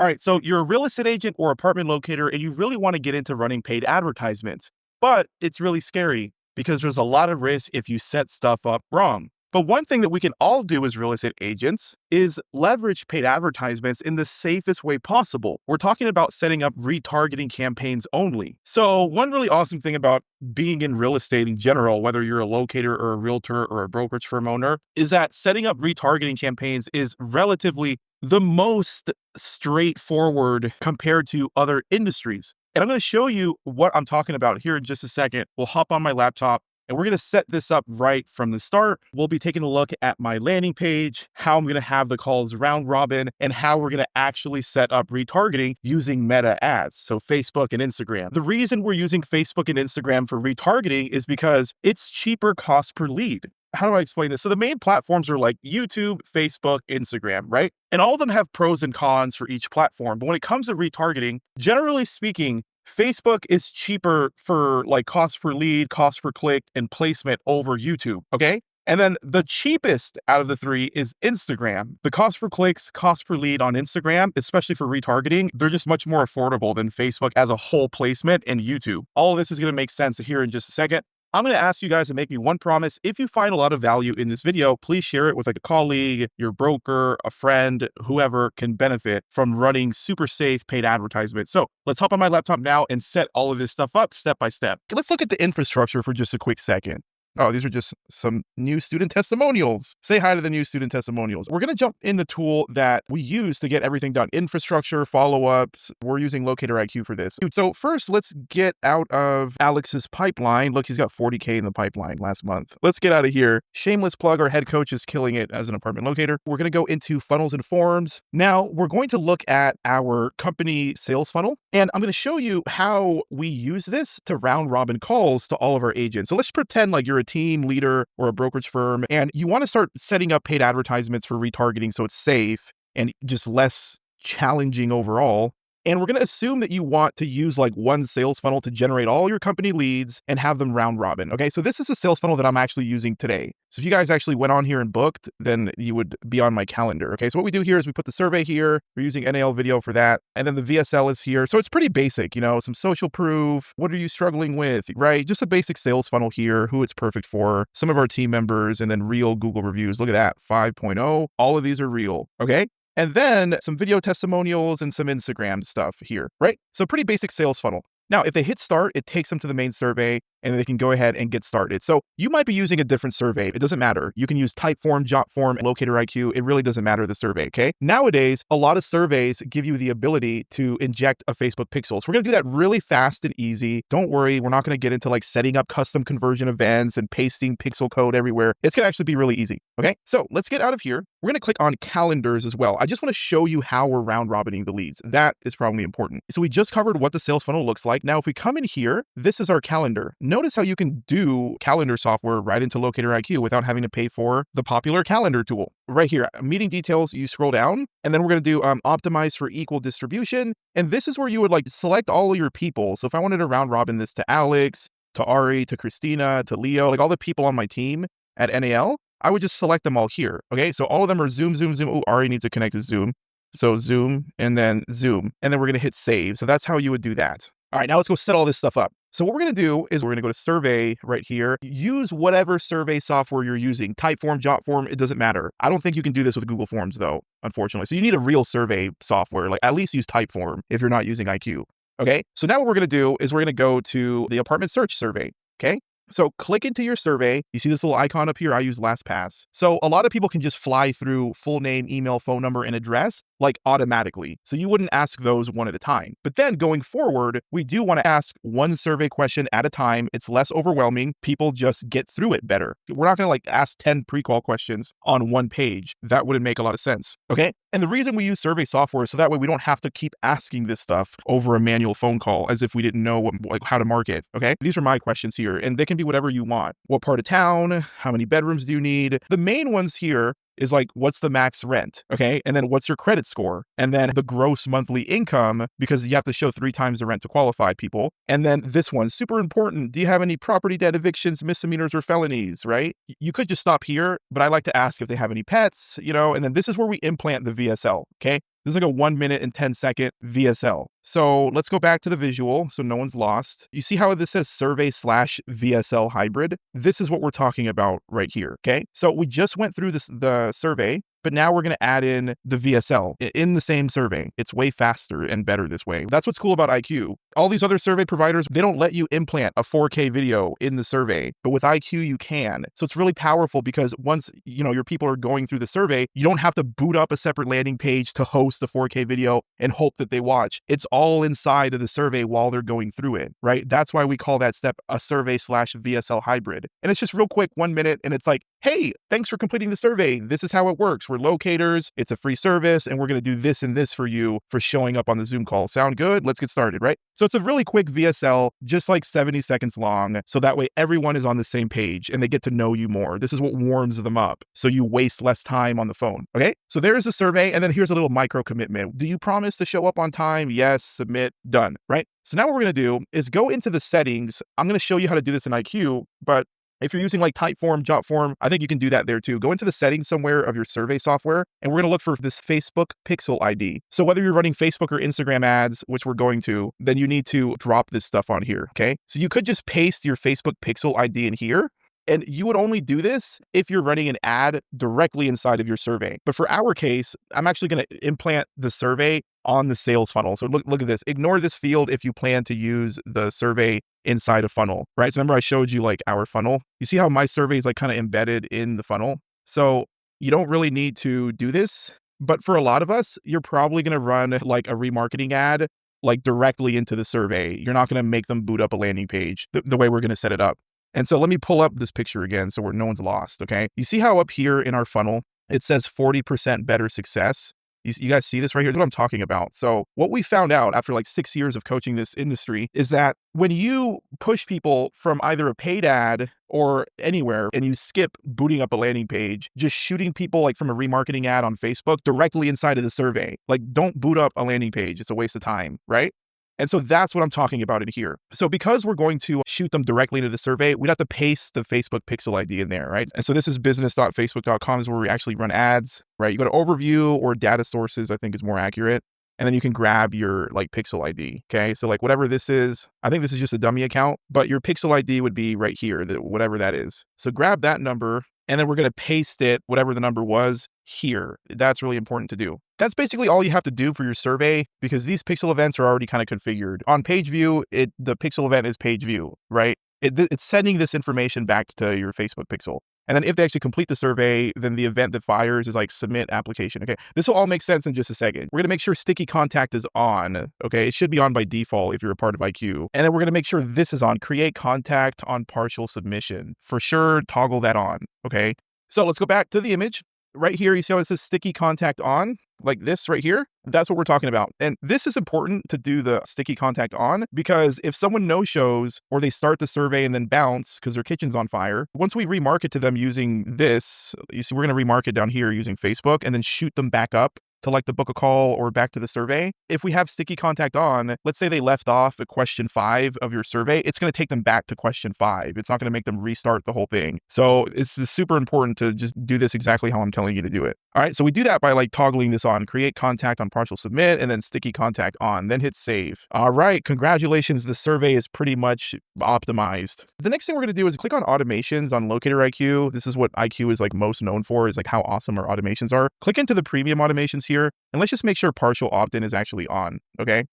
All right, so you're a real estate agent or apartment locator, and you really want to get into running paid advertisements, but it's really scary because there's a lot of risk if you set stuff up wrong. But one thing that we can all do as real estate agents is leverage paid advertisements in the safest way possible. We're talking about setting up retargeting campaigns only. So one really awesome thing about being in real estate in general, whether you're a locator or a realtor or a brokerage firm owner, is that setting up retargeting campaigns is relatively the most straightforward compared to other industries. And I'm going to show you what I'm talking about here in just a second. We'll hop on my laptop and we're going to set this up right from the start. We'll be taking a look at my landing page, how I'm going to have the calls round robin, and how we're going to actually set up retargeting using meta ads, so Facebook and Instagram. The reason we're using Facebook and Instagram for retargeting is because it's cheaper cost per lead. How do I explain this? So the main platforms are like YouTube, Facebook, Instagram, right? And all of them have pros and cons for each platform. But when it comes to retargeting, generally speaking, Facebook is cheaper for like cost per lead, cost per click, and placement over YouTube, okay? And then the cheapest out of the three is Instagram. The cost per clicks, cost per lead on Instagram, especially for retargeting, they're just much more affordable than Facebook as a whole placement and YouTube. All of this is going to make sense here in just a second. I'm going to ask you guys to make me one promise. If you find a lot of value in this video, please share it with like a colleague, your broker, a friend, whoever can benefit from running super safe paid advertisements. So let's hop on my laptop now and set all of this stuff up step by step. Let's look at the infrastructure for just a quick second. Oh, these are just some new student testimonials. Say hi to the new student testimonials. We're going to jump in the tool that we use to get everything done. Infrastructure, follow-ups. We're using Locator IQ for this. So first, let's get out of Alex's pipeline. Look, he's got 40K in the pipeline last month. Let's get out of here. Shameless plug, our head coach is killing it as an apartment locator. We're going to go into funnels and forms. Now, we're going to look at our company sales funnel, and I'm going to show you how we use this to round robin calls to all of our agents. So let's pretend like you're a team leader or a brokerage firm, and you want to start setting up paid advertisements for retargeting so it's safe and just less challenging overall. And we're going to assume that you want to use like one sales funnel to generate all your company leads and have them round robin. Okay, so this is a sales funnel that I'm actually using today. So if you guys actually went on here and booked, then you would be on my calendar. Okay, so what we do here is we put the survey here. We're using NAL video for that. And then the VSL is here. So it's pretty basic, you know, some social proof. What are you struggling with, right? Just a basic sales funnel here, who it's perfect for, some of our team members, and then real Google reviews. Look at that, 5.0. All of these are real, okay? And then some video testimonials and some Instagram stuff here, right? So pretty basic sales funnel. Now, if they hit start, it takes them to the main survey and they can go ahead and get started. So you might be using a different survey. It doesn't matter. You can use Typeform, Jotform, Locator IQ. It really doesn't matter the survey, okay? Nowadays, a lot of surveys give you the ability to inject a Facebook pixel. So we're going to do that really fast and easy. Don't worry. We're not going to get into like setting up custom conversion events and pasting pixel code everywhere. It's going to actually be really easy, okay? So let's get out of here. We're going to click on calendars as well. I just want to show you how we're round robining the leads. That is probably important. So we just covered what the sales funnel looks like. Now, if we come in here, this is our calendar. Notice how you can do calendar software right into Locator IQ without having to pay for the popular calendar tool. Right here, meeting details, you scroll down, and then we're going to do optimize for equal distribution. And this is where you would like select all of your people. So if I wanted to round robin this to Alex, to Ari, to Christina, to Leo, like all the people on my team at NAL, I would just select them all here. Okay, so all of them are Zoom, Zoom, Zoom. Oh, Ari needs to connect to Zoom. So Zoom and then Zoom. And then we're going to hit save. So that's how you would do that. All right, now let's go set all this stuff up. So what we're going to do is we're going to go to survey right here. Use whatever survey software you're using. Typeform, Jotform, it doesn't matter. I don't think you can do this with Google Forms though, unfortunately. So you need a real survey software. Like at least use Typeform if you're not using IQ. Okay, so now what we're going to do is we're going to go to the apartment search survey. Okay. So click into your survey. You see this little icon up here? I use LastPass. So a lot of people can just fly through full name, email, phone number, and address like automatically. So you wouldn't ask those one at a time. But then going forward, we do want to ask one survey question at a time. It's less overwhelming. People just get through it better. We're not going to like ask 10 pre-qual questions on one page. That wouldn't make a lot of sense. Okay. And the reason we use survey software is so that way we don't have to keep asking this stuff over a manual phone call as if we didn't know how to market. Okay. These are my questions here and they can be whatever you want. What part of town? How many bedrooms do you need? The main ones here is like, what's the max rent? Okay. And then what's your credit score? And then the gross monthly income, because you have to show 3 times the rent to qualify people. And then this one, super important. Do you have any property debt, evictions, misdemeanors, or felonies? Right? You could just stop here, but I like to ask if they have any pets, and then this is where we implant the VSL. Okay. This is like a 1 minute and 10-second VSL. So let's go back to the visual so no one's lost. You see how this says survey/VSL hybrid? This is what we're talking about right here, okay? So we just went through the survey, but now we're going to add in the VSL in the same survey. It's way faster and better this way. That's what's cool about IQ. All these other survey providers, they don't let you implant a 4K video in the survey, but with IQ you can. So it's really powerful because once, your people are going through the survey, you don't have to boot up a separate landing page to host the 4K video and hope that they watch. It's all inside of the survey while they're going through it, right? That's why we call that step a survey/VSL hybrid. And it's just real quick, 1 minute, and it's like, hey, thanks for completing the survey. This is how it works. We're Locators. It's a free service, and we're going to do this and this for you for showing up on the Zoom call. Sound good? Let's get started, right? So it's a really quick VSL, just like 70 seconds long. So that way everyone is on the same page and they get to know you more. This is what warms them up. So you waste less time on the phone. Okay. So there's a survey. And then here's a little micro commitment. Do you promise to show up on time? Yes. Submit. Done. Right. So now what we're going to do is go into the settings. I'm going to show you how to do this in IQ, but if you're using like Typeform, Jotform, I think you can do that there too. Go into the settings somewhere of your survey software, and we're going to look for this Facebook Pixel ID. So whether you're running Facebook or Instagram ads, which we're going to, then you need to drop this stuff on here, okay? So you could just paste your Facebook Pixel ID in here, and you would only do this if you're running an ad directly inside of your survey. But for our case, I'm actually going to implant the survey on the sales funnel. So look at this. Ignore this field if you plan to use the survey inside a funnel, right? So remember I showed you like our funnel. You see how my survey is like kind of embedded in the funnel? So you don't really need to do this. But for a lot of us, you're probably going to run like a remarketing ad like directly into the survey. You're not going to make them boot up a landing page the way we're going to set it up. And so let me pull up this picture again so no one's lost, okay? You see how up here in our funnel, it says 40% better success? You guys see this right here? That's what I'm talking about. So what we found out after like 6 years of coaching this industry is that when you push people from either a paid ad or anywhere and you skip booting up a landing page, just shooting people like from a remarketing ad on Facebook directly inside of the survey, like don't boot up a landing page. It's a waste of time, right? And so that's what I'm talking about in here. So because we're going to shoot them directly into the survey, we'd have to paste the Facebook Pixel ID in there, right? And so this is business.facebook.com is where we actually run ads, right? You go to overview or data sources, I think is more accurate. And then you can grab your like Pixel ID, okay? So like whatever this is, I think this is just a dummy account, but your Pixel ID would be right here, whatever that is. So grab that number, and then we're going to paste it, whatever the number was, here. That's really important to do. That's basically all you have to do for your survey because these pixel events are already kind of configured. On page view, the pixel event is page view, right? It's sending this information back to your Facebook pixel. And then if they actually complete the survey, then the event that fires is like submit application. Okay, this will all make sense in just a second. We're going to make sure sticky contact is on. Okay, it should be on by default if you're a part of IQ. And then we're going to make sure this is on, create contact on partial submission. For sure, toggle that on. Okay, so let's go back to the image. Right here, you see how it says sticky contact on, like this right here? That's what we're talking about. And this is important to do the sticky contact on because if someone no-shows or they start the survey and then bounce because their kitchen's on fire, once we remarket to them using this, you see, we're going to remarket down here using Facebook and then shoot them back up to like the book a call or back to the survey. If we have sticky contact on, let's say they left off at question 5 of your survey, it's going to take them back to question 5. It's not going to make them restart the whole thing. So it's super important to just do this exactly how I'm telling you to do it. All right. So we do that by like toggling this on, create contact on partial submit, and then sticky contact on, then hit save. All right. Congratulations. The survey is pretty much optimized. The next thing we're going to do is click on automations on Locator IQ. This is what IQ is like most known for, is like how awesome our automations are. Click into the premium automations here, and let's just make sure partial opt-in is actually on, okay?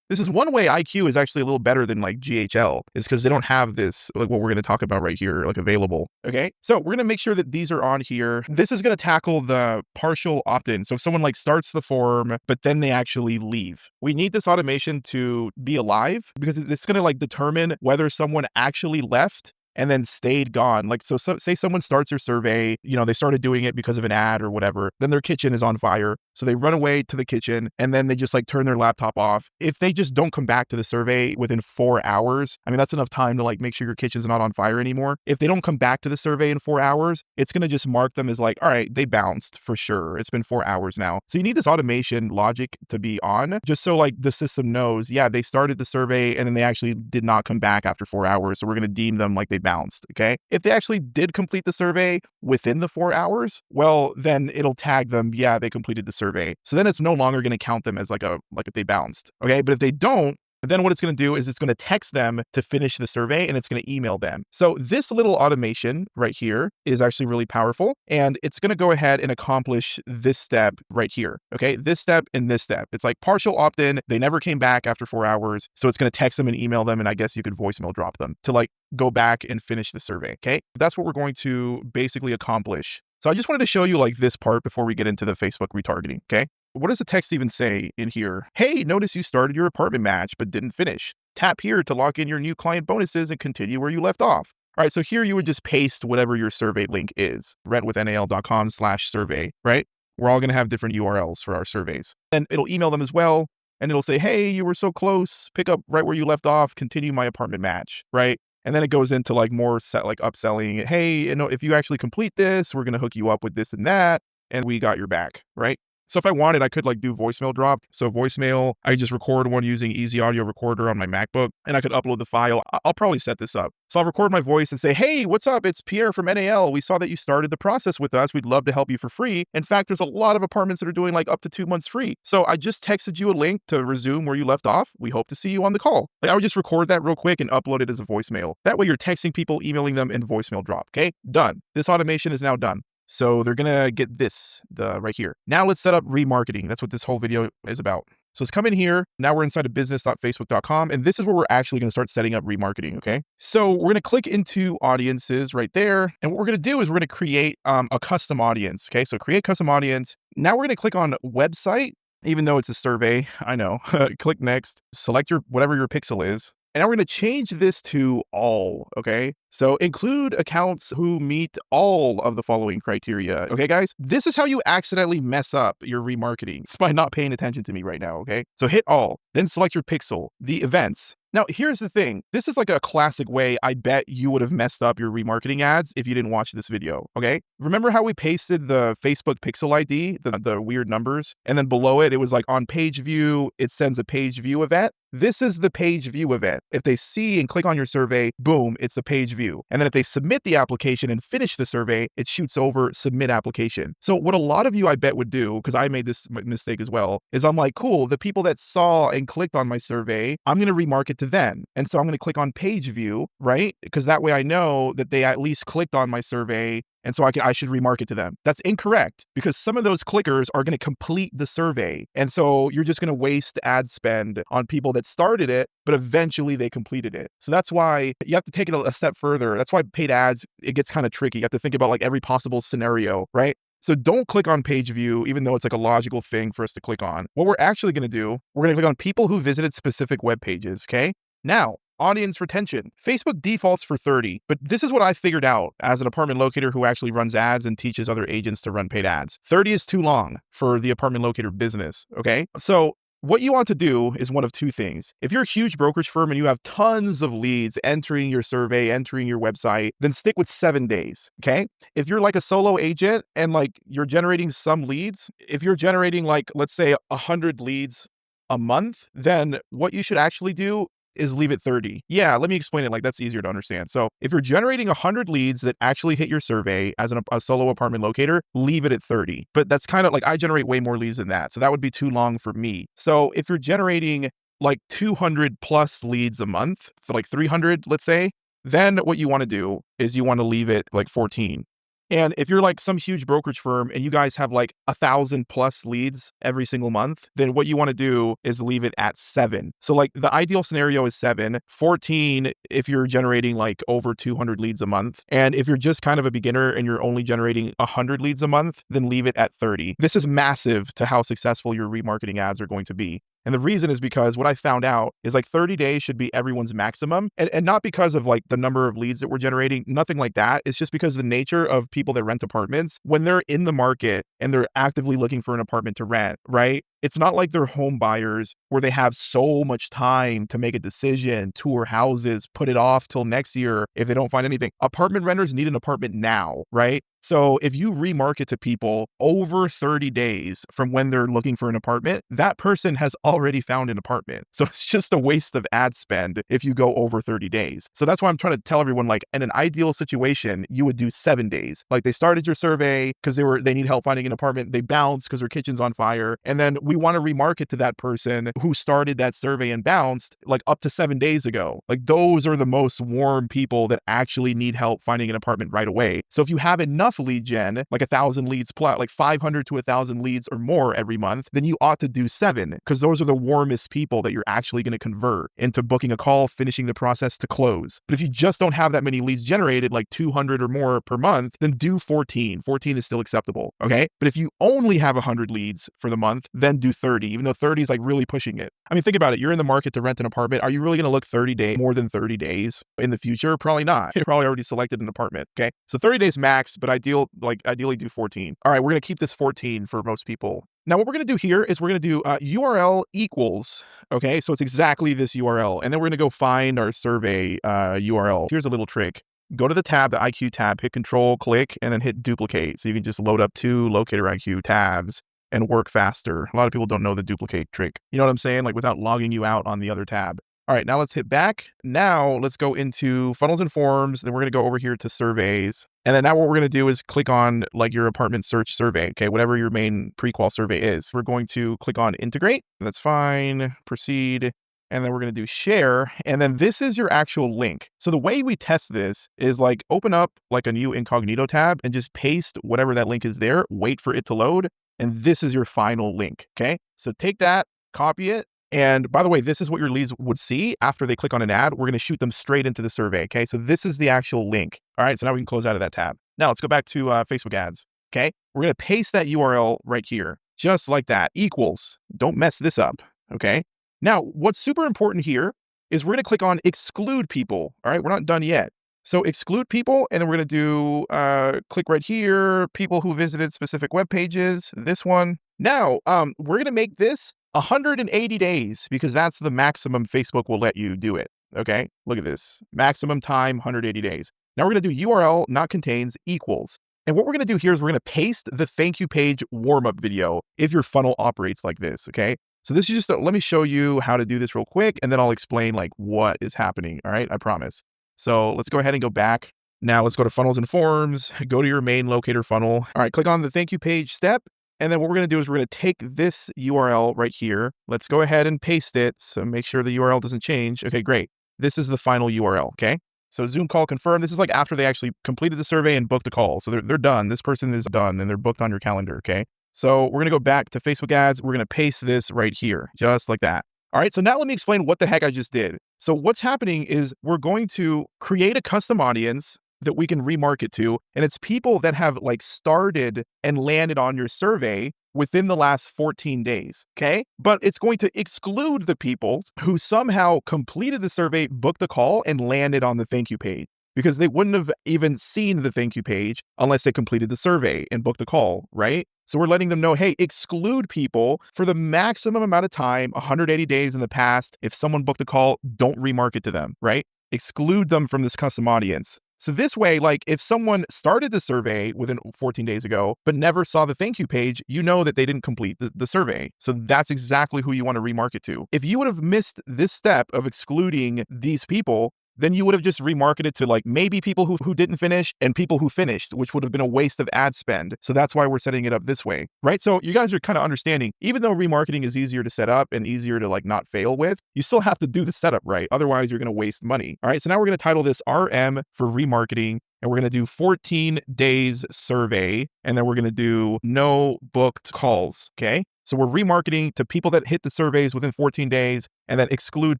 This is one way IQ is actually a little better than like GHL, is because they don't have this, like what we're going to talk about right here, like available, okay? So we're going to make sure that these are on here. This is going to tackle the partial opt-in. So if someone like starts the form, but then they actually leave, we need this automation to be alive because it's going to like determine whether someone actually left and then stayed gone. Like, so say someone starts your survey, they started doing it because of an ad or whatever, then their kitchen is on fire. So they run away to the kitchen and then they just like turn their laptop off. If they just don't come back to the survey within 4 hours, I mean, that's enough time to like make sure your kitchen's not on fire anymore. If they don't come back to the survey in 4 hours, it's going to just mark them as like, all right, they bounced for sure. It's been 4 hours now. So you need this automation logic to be on just so like the system knows, yeah, they started the survey and then they actually did not come back after 4 hours. So we're going to deem them like they bounced. Okay. If they actually did complete the survey within the 4 hours, well, then it'll tag them, yeah, they completed the survey. So then it's no longer going to count them as like if they bounced. Okay. But if they don't, then what it's going to do is it's going to text them to finish the survey and it's going to email them. So this little automation right here is actually really powerful and it's going to go ahead and accomplish this step right here. Okay. This step and this step. It's like partial opt-in. They never came back after 4 hours. So it's going to text them and email them. And I guess you could voicemail drop them to like go back and finish the survey. Okay. That's what we're going to basically accomplish. So I just wanted to show you like this part before we get into the Facebook retargeting. Okay. What does the text even say in here? Hey, notice you started your apartment match, but didn't finish. Tap here to lock in your new client bonuses and continue where you left off. All right, so here you would just paste whatever your survey link is, rentwithnal.com/survey, right? We're all going to have different URLs for our surveys. And it'll email them as well. And it'll say, hey, you were so close. Pick up right where you left off. Continue my apartment match, right? And then it goes into like more like upselling. Hey, you know, if you actually complete this, we're going to hook you up with this and that. And we got your back, right? So if I wanted, I could like do voicemail drop. So voicemail, I just record one using Easy Audio Recorder on my MacBook and I could upload the file. I'll probably set this up. So I'll record my voice and say, hey, what's up? It's Pierre from NAL. We saw that you started the process with us. We'd love to help you for free. In fact, there's a lot of apartments that are doing like up to 2 months free. So I just texted you a link to resume where you left off. We hope to see you on the call. Like I would just record that real quick and upload it as a voicemail. That way you're texting people, emailing them in voicemail drop. Okay, done. This automation is now done. So they're going to get this right here. Now let's set up remarketing. That's what this whole video is about. So let's come in here. Now we're inside of business.facebook.com. And this is where we're actually going to start setting up remarketing. Okay. So we're going to click into audiences right there. And what we're going to do is we're going to create a custom audience. Okay. So create custom audience. Now we're going to click on website, even though it's a survey. I know. Click next, select whatever your pixel is. And now we're going to change this to all, okay? So include accounts who meet all of the following criteria, okay, guys? This is how you accidentally mess up your remarketing. It's by not paying attention to me right now, okay? So hit all, then select your pixel, the events. Now, here's the thing. This is like a classic way I bet you would have messed up your remarketing ads if you didn't watch this video, okay? Remember how we pasted the Facebook pixel ID, the weird numbers, and then below it, it was like on page view, it sends a page view event. This is the page view event. If they see and click on your survey, boom, it's a page view. And then if they submit the application and finish the survey, it shoots over submit application. So what a lot of you I bet would do, because I made this mistake as well, is I'm like, cool, the people that saw and clicked on my survey, I'm going to remarket to them. And so I'm going to click on page view, right? Because that way I know that they at least clicked on my survey. And so I should remarket to them. That's incorrect because some of those clickers are going to complete the survey. And so you're just going to waste ad spend on people that started it, but eventually they completed it. So that's why you have to take it a step further. That's why paid ads, it gets kind of tricky. You have to think about like every possible scenario, right? So don't click on page view, even though it's like a logical thing for us to click on. What we're actually going to do, we're going to click on people who visited specific web pages, okay? Now, audience retention. Facebook defaults for 30, but this is what I figured out as an apartment locator who actually runs ads and teaches other agents to run paid ads. 30 is too long for the apartment locator business, okay? So what you want to do is one of two things. If you're a huge brokerage firm and you have tons of leads entering your survey, entering your website, then stick with 7 days, okay? If you're like a solo agent and like you're generating some leads, if you're generating like, let's say 100 leads a month, then what you should actually do is leave it 30. Yeah, let me explain it like that's easier to understand. So if you're generating 100 leads that actually hit your survey as a solo apartment locator, leave it at 30. But that's kind of like I generate way more leads than that. So that would be too long for me. So if you're generating like 200 plus leads a month, so like 300, let's say, then what you want to do is you want to leave it like 14. And if you're like some huge brokerage firm and you guys have like 1,000 plus leads every single month, then what you want to do is leave it at 7. So like the ideal scenario is 7, 14 if you're generating like over 200 leads a month. And if you're just kind of a beginner and you're only generating 100 leads a month, then leave it at 30. This is massive to how successful your remarketing ads are going to be. And the reason is because what I found out is like 30 days should be everyone's maximum. And not because of like the number of leads that we're generating, nothing like that. It's just because the nature of people that rent apartments, when they're in the market and they're actively looking for an apartment to rent, right? It's not like they're home buyers where they have so much time to make a decision, tour houses, put it off till next year if they don't find anything. Apartment renters need an apartment now, right? So if you remarket to people over 30 days from when they're looking for an apartment, that person has already found an apartment. So it's just a waste of ad spend if you go over 30 days. So that's why I'm trying to tell everyone, like, in an ideal situation, you would do 7 days. Like, they started your survey because they need help finding an apartment. They bounced because their kitchen's on fire. And then we want to remarket to that person who started that survey and bounced like up to 7 days ago. Like, those are the most warm people that actually need help finding an apartment right away. So if you have enough lead gen, like 1,000 leads plus, like 500 to 1,000 leads or more every month, then you ought to do 7, because those are the warmest people that you're actually going to convert into booking a call, finishing the process to close. But if you just don't have that many leads generated, like 200 or more per month, then do 14. 14 is still acceptable, okay? But if you only have 100 leads for the month, then do 30, even though 30 is like really pushing it. I mean, think about it. You're in the market to rent an apartment. Are you really going to look 30 days, more than 30 days in the future? Probably not. You're probably already selected an apartment, okay? So 30 days max, but ideally do 14. All right, we're going to keep this 14 for most people. Now, what we're going to do here is we're going to do URL equals, okay? So it's exactly this URL. And then we're going to go find our survey URL. Here's a little trick. Go to the tab, the IQ tab, hit Control, click, and then hit duplicate. So you can just load up 2 Locator IQ tabs and work faster. A lot of people don't know the duplicate trick. You know what I'm saying? Like, without logging you out on the other tab. All right, now let's hit back. Now let's go into funnels and forms. Then we're going to go over here to surveys. And then now what we're going to do is click on like your apartment search survey. Okay, whatever your main pre-qual survey is. We're going to click on integrate. That's fine. Proceed. And then we're going to do share. And then this is your actual link. So the way we test this is like open up like a new incognito tab and just paste whatever that link is there. Wait for it to load. And this is your final link. Okay, so take that, copy it. And by the way, this is what your leads would see after they click on an ad. We're going to shoot them straight into the survey. Okay, so this is the actual link. All right, so now we can close out of that tab. Now let's go back to Facebook ads. Okay, we're going to paste that URL right here, just like that, equals. Don't mess this up. Okay, now what's super important here is we're going to click on exclude people. All right, we're not done yet. So exclude people, and then we're going to do click right here, people who visited specific web pages, this one. Now, we're going to make this 180 days because that's the maximum Facebook will let you do it. Okay, look at this. Maximum time, 180 days. Now we're going to do URL not contains equals. And what we're going to do here is we're going to paste the thank you page warm-up video if your funnel operates like this. Okay, so this is just, let me show you how to do this real quick, and then I'll explain like what is happening. All right, I promise. So let's go ahead and go back. Now let's go to funnels and forms, go to your main Locator funnel. All right, click on the thank you page step. And then what we're going to do is we're going to take this URL right here. Let's go ahead and paste it. So make sure the URL doesn't change. Okay, great. This is the final URL. Okay. So Zoom call confirmed. This is like after they actually completed the survey and booked a call. So they're done. This person is done and they're booked on your calendar. Okay. So we're going to go back to Facebook ads. We're going to paste this right here, just like that. All right. So now let me explain what the heck I just did. So what's happening is we're going to create a custom audience that we can remarket to. And it's people that have like started and landed on your survey within the last 14 days. Okay. But it's going to exclude the people who somehow completed the survey, booked the call, and landed on the thank you page, because they wouldn't have even seen the thank you page unless they completed the survey and booked a call, right? So we're letting them know, hey, exclude people for the maximum amount of time, 180 days in the past. If someone booked a call, don't remarket to them, right? Exclude them from this custom audience. So this way, like if someone started the survey within 14 days ago, but never saw the thank you page, you know that they didn't complete the survey. So that's exactly who you want to remarket to. If you would have missed this step of excluding these people, then you would have just remarketed to like maybe people who didn't finish and people who finished, which would have been a waste of ad spend. So that's why we're setting it up this way, right? So you guys are kind of understanding, even though remarketing is easier to set up and easier to like not fail with, you still have to do the setup right. Otherwise you're going to waste money. All right. So now we're going to title this RM for remarketing. And we're going to do 14 days survey. And then we're going to do no booked calls. Okay. So we're remarketing to people that hit the surveys within 14 days and then exclude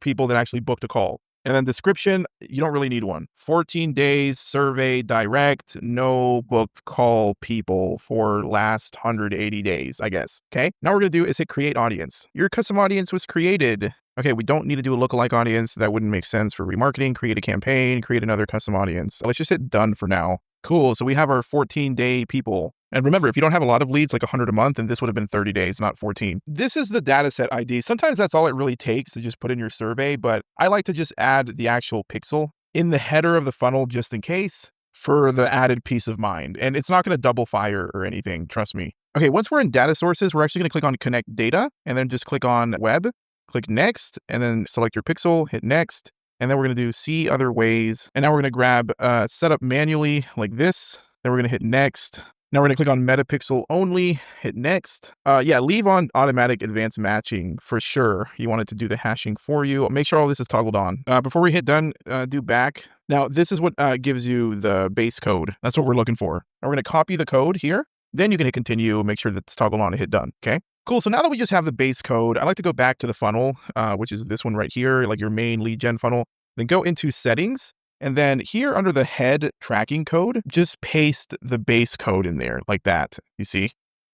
people that actually booked a call. And then description, you don't really need one. 14 days, survey, direct, no booked call people for last 180 days, I guess. Okay. Now what we're going to do is hit create audience. Your custom audience was created. Okay, we don't need to do a lookalike audience. That wouldn't make sense for remarketing. Create a campaign, create another custom audience. So let's just hit done for now. Cool. So we have our 14-day people. And remember, if you don't have a lot of leads, like 100 a month, then this would have been 30 days, not 14. This is the dataset ID. Sometimes that's all it really takes to just put in your survey, but I like to just add the actual pixel in the header of the funnel just in case for the added peace of mind. And it's not going to double fire or anything, trust me. Okay, once we're in data sources, we're actually going to click on connect data and then just click on web, click next, and then select your pixel, hit next. And then we're going to do see other ways. And now we're going to grab setup manually like this. Then we're going to hit next. Now we're going to click on metapixel only, hit next. Yeah, leave on automatic advanced matching for sure. You want it to do the hashing for you. Make sure all this is toggled on. Before we hit done, do back. Now this is what gives you the base code. That's what we're looking for. Now we're going to copy the code here. Then you can hit continue, make sure that's toggled on and hit done, okay? Cool, so now that we just have the base code, I like to go back to the funnel, which is this one right here, like your main lead gen funnel. Then go into settings. And then here under the head tracking code, just paste the base code in there like that, you see?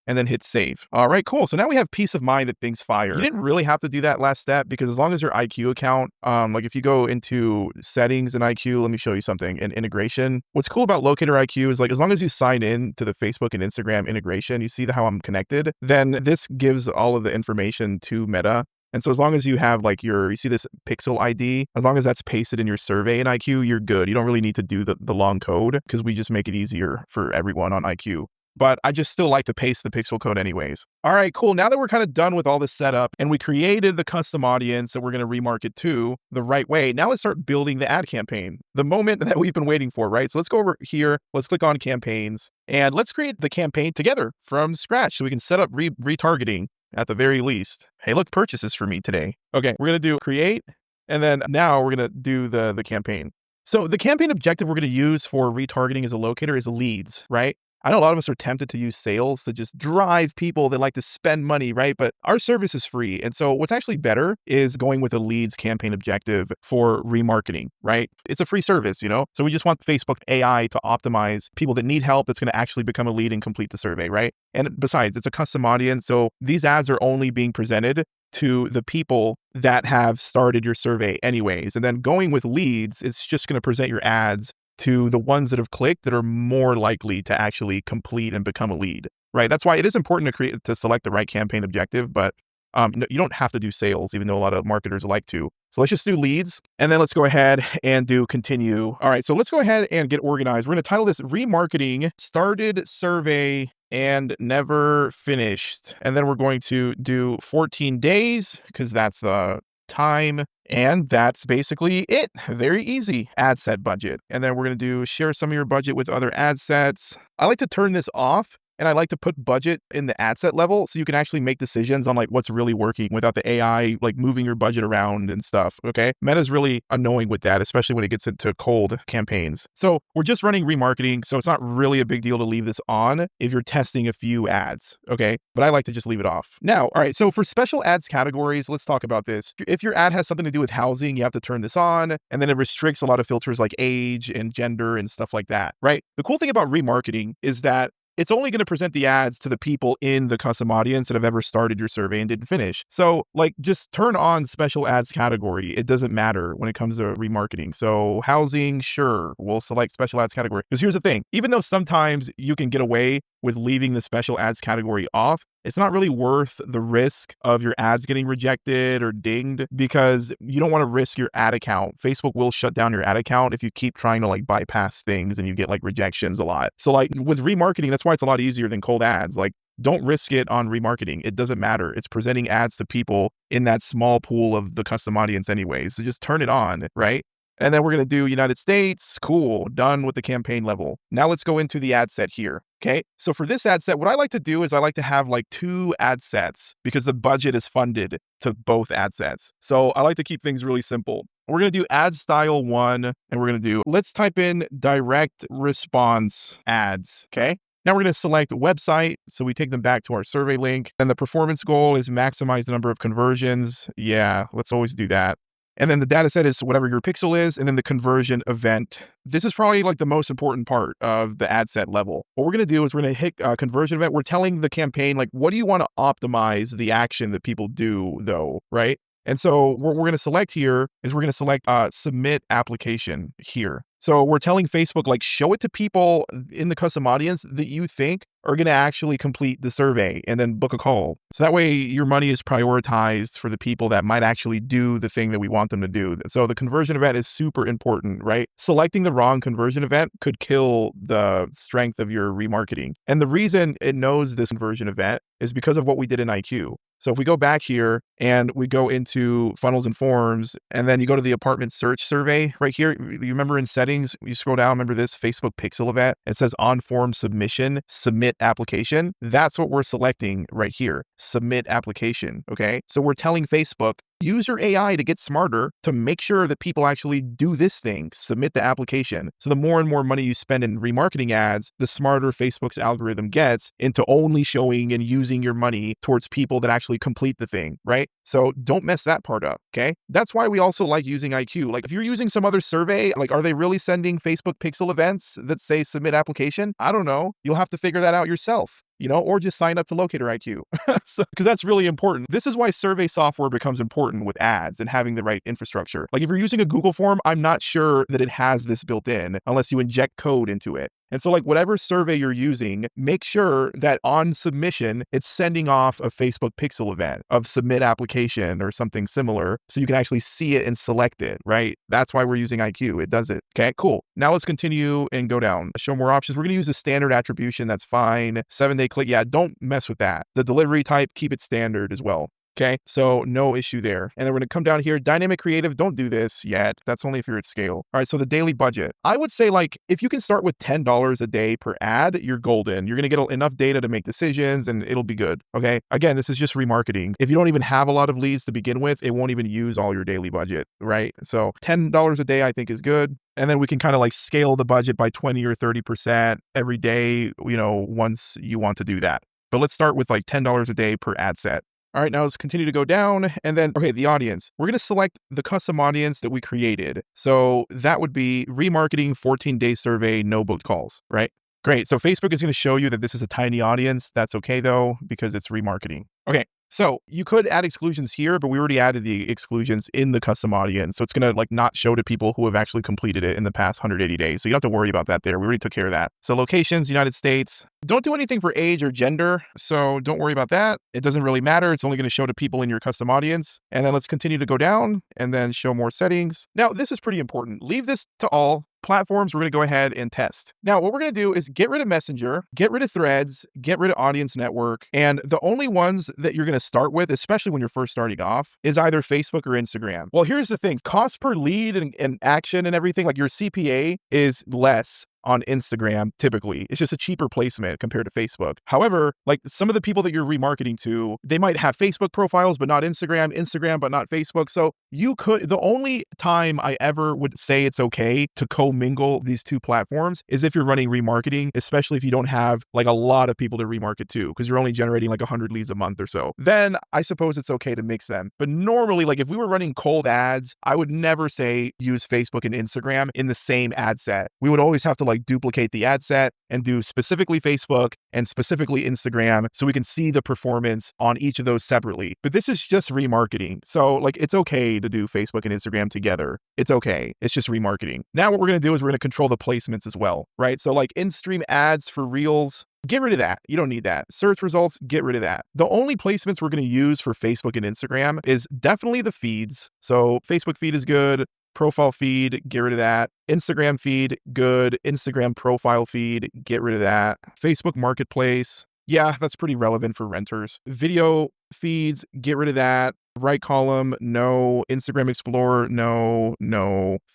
And then hit save. All right, cool. So now we have peace of mind that things fire. You didn't really have to do that last step because as long as your IQ account, like if you go into settings in IQ, let me show you something in integration. What's cool about Locator IQ is like, as long as you sign in to the Facebook and Instagram integration, you see how I'm connected, then this gives all of the information to Meta. And so as long as you have like you see this pixel ID, as long as that's pasted in your survey in IQ, you're good. You don't really need to do the long code because we just make it easier for everyone on IQ. But I just still like to paste the pixel code anyways. All right, cool. Now that we're kind of done with all this setup and we created the custom audience that we're going to remarket to the right way, now let's start building the ad campaign. The moment that we've been waiting for, right? So let's go over here. Let's click on campaigns and let's create the campaign together from scratch so we can set up retargeting at the very least. Hey, look, purchases for me today. Okay, we're going to do create. And then now we're going to do the campaign. So the campaign objective we're going to use for retargeting as a locator is leads, right? I know a lot of us are tempted to use sales to just drive people that like to spend money, right? But our service is free. And so what's actually better is going with a leads campaign objective for remarketing, right? It's a free service, you know? So we just want Facebook AI to optimize people that need help that's going to actually become a lead and complete the survey, right? And besides, it's a custom audience. So these ads are only being presented to the people that have started your survey anyways. And then going with leads, it's just going to present your ads to the ones that have clicked that are more likely to actually complete and become a lead, right? That's why it is important to select the right campaign objective, but you don't have to do sales, even though a lot of marketers like to. So let's just do leads, and then let's go ahead and do continue. All right, so let's go ahead and get organized. We're going to title this Remarketing Started Survey and Never Finished. And then we're going to do 14 days because that's the time. And that's basically it. Very easy. Ad set budget. And then we're going to do share some of your budget with other ad sets. I like to turn this off. And I like to put budget in the ad set level so you can actually make decisions on like what's really working without the AI like moving your budget around and stuff, okay? Meta's really annoying with that, especially when it gets into cold campaigns. So we're just running remarketing, so it's not really a big deal to leave this on if you're testing a few ads, okay? But I like to just leave it off. Now, all right, so for special ads categories, let's talk about this. If your ad has something to do with housing, you have to turn this on, and then it restricts a lot of filters like age and gender and stuff like that, right? The cool thing about remarketing is that it's only going to present the ads to the people in the custom audience that have ever started your survey and didn't finish. So like just turn on special ads category. It doesn't matter when it comes to remarketing. So housing, sure, we'll select special ads category. Because here's the thing, even though sometimes you can get away with leaving the special ads category off, it's not really worth the risk of your ads getting rejected or dinged because you don't want to risk your ad account. Facebook will shut down your ad account if you keep trying to like bypass things and you get like rejections a lot. So like with remarketing, that's why it's a lot easier than cold ads. Like don't risk it on remarketing. It doesn't matter. It's presenting ads to people in that small pool of the custom audience anyways. So just turn it on, right? And then we're going to do United States. Cool. Done with the campaign level. Now let's go into the ad set here. Okay. So for this ad set, what I like to do is I like to have like 2 ad sets because the budget is funded to both ad sets. So I like to keep things really simple. We're going to do ad style 1 and we're going to do, let's type in direct response ads. Okay. Now we're going to select website. So we take them back to our survey link. And the performance goal is maximize the number of conversions. Yeah, let's always do that. And then the data set is whatever your pixel is, and then the conversion event. This is probably like the most important part of the ad set level. What we're going to do is we're going to hit conversion event. We're telling the campaign, like, what do you want to optimize the action that people do though, right? And so what we're going to select here is we're going to select submit application here. So we're telling Facebook, like, show it to people in the custom audience that you think are going to actually complete the survey and then book a call. So that way your money is prioritized for the people that might actually do the thing that we want them to do. So the conversion event is super important, right? Selecting the wrong conversion event could kill the strength of your remarketing. And the reason it knows this conversion event is because of what we did in IQ. So if we go back here and we go into funnels and forms, and then you go to the apartment search survey right here, you remember in settings, you scroll down, remember this Facebook pixel event? It says on form submission, submit application. That's what we're selecting right here, submit application, okay? So we're telling Facebook, use your AI to get smarter to make sure that people actually do this thing, submit the application. So the more and more money you spend in remarketing ads, the smarter Facebook's algorithm gets into only showing and using your money towards people that actually complete the thing, right? So don't mess that part up, okay? That's why we also like using IQ. Like if you're using some other survey, like are they really sending Facebook pixel events that say submit application? I don't know. You'll have to figure that out yourself, or just sign up to Locator IQ. Because that's really important. This is why survey software becomes important with ads and having the right infrastructure. Like if you're using a Google form, I'm not sure that it has this built in unless you inject code into it. And so like whatever survey you're using, make sure that on submission, it's sending off a Facebook pixel event of submit application or something similar so you can actually see it and select it, right? That's why we're using IQ. It does it. Okay, cool. Now let's continue and go down. Show more options. We're going to use a standard attribution. That's fine. 7-day click. Yeah, don't mess with that. The delivery type, keep it standard as well. Okay, so no issue there. And then we're going to come down here. Dynamic creative, don't do this yet. That's only if you're at scale. All right, so the daily budget. I would say like if you can start with $10 a day per ad, you're golden. You're going to get enough data to make decisions and it'll be good. Okay, again, this is just remarketing. If you don't even have a lot of leads to begin with, it won't even use all your daily budget, right? So $10 a day I think is good. And then we can kind of like scale the budget by 20 or 30% every day, once you want to do that. But let's start with like $10 a day per ad set. All right, now let's continue to go down. And then, okay, the audience. We're going to select the custom audience that we created. So that would be remarketing 14-day survey, no booked calls, right? Great. So Facebook is going to show you that this is a tiny audience. That's okay though, because it's remarketing. Okay. So you could add exclusions here, but we already added the exclusions in the custom audience. So it's going to like not show to people who have actually completed it in the past 180 days. So you don't have to worry about that there. We already took care of that. So locations, United States. Don't do anything for age or gender. So don't worry about that. It doesn't really matter. It's only going to show to people in your custom audience. And then let's continue to go down and then show more settings. Now, this is pretty important. Leave this to all. Platforms, we're going to go ahead and test. Now, what we're going to do is get rid of Messenger, get rid of Threads, get rid of Audience Network. And the only ones that you're going to start with, especially when you're first starting off, is either Facebook or Instagram. Well, here's the thing. Cost per lead and action and everything, like your CPA is less on Instagram, typically. It's just a cheaper placement compared to Facebook. However, like some of the people that you're remarketing to, they might have Facebook profiles, but not Instagram, Instagram, but not Facebook. So the only time I ever would say it's okay to commingle these two platforms is if you're running remarketing, especially if you don't have like a lot of people to remarket to, because you're only generating like 100 leads a month or so. Then I suppose it's okay to mix them. But normally, like if we were running cold ads, I would never say use Facebook and Instagram in the same ad set. We would always have to like duplicate the ad set and do specifically Facebook and specifically Instagram so we can see the performance on each of those separately. But this is just remarketing. So like it's okay to do Facebook and Instagram together. It's okay. It's just remarketing. Now what we're going to do is we're going to control the placements as well, right? So like in-stream ads for Reels, get rid of that. You don't need that. Search results, get rid of that. The only placements we're going to use for Facebook and Instagram is definitely the feeds. So Facebook feed is good. Profile feed, get rid of that. Instagram feed, good. Instagram profile feed, get rid of that. Facebook Marketplace, yeah, that's pretty relevant for renters. Video feeds, get rid of that. Right column, no. Instagram Explorer, no.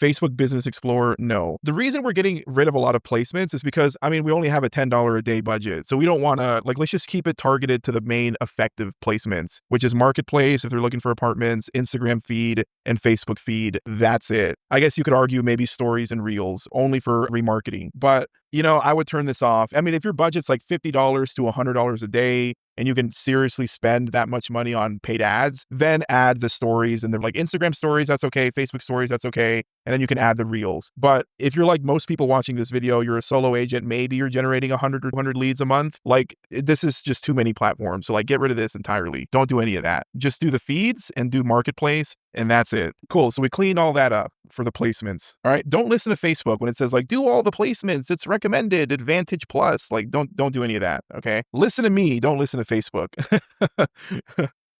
Facebook Business Explorer, no. The reason we're getting rid of a lot of placements is because, we only have a $10 a day budget. So we don't want to, let's just keep it targeted to the main effective placements, which is Marketplace, if they're looking for apartments, Instagram feed, and Facebook feed. That's it. I guess you could argue maybe stories and reels only for remarketing. But I would turn this off. If your budget's like $50 to $100 a day, and you can seriously spend that much money on paid ads, then add the stories. And they're like Instagram stories, that's okay. Facebook stories, that's okay. And then you can add the reels. But if you're like most people watching this video, you're a solo agent, maybe you're generating 100 or 200 leads a month. Like this is just too many platforms. So like get rid of this entirely. Don't do any of that. Just do the feeds and do marketplace. And that's it. Cool. So we clean all that up for the placements. All right. Don't listen to Facebook when it says like, do all the placements. It's recommended Advantage Plus. Like don't do any of that. Okay. Listen to me. Don't listen to Facebook.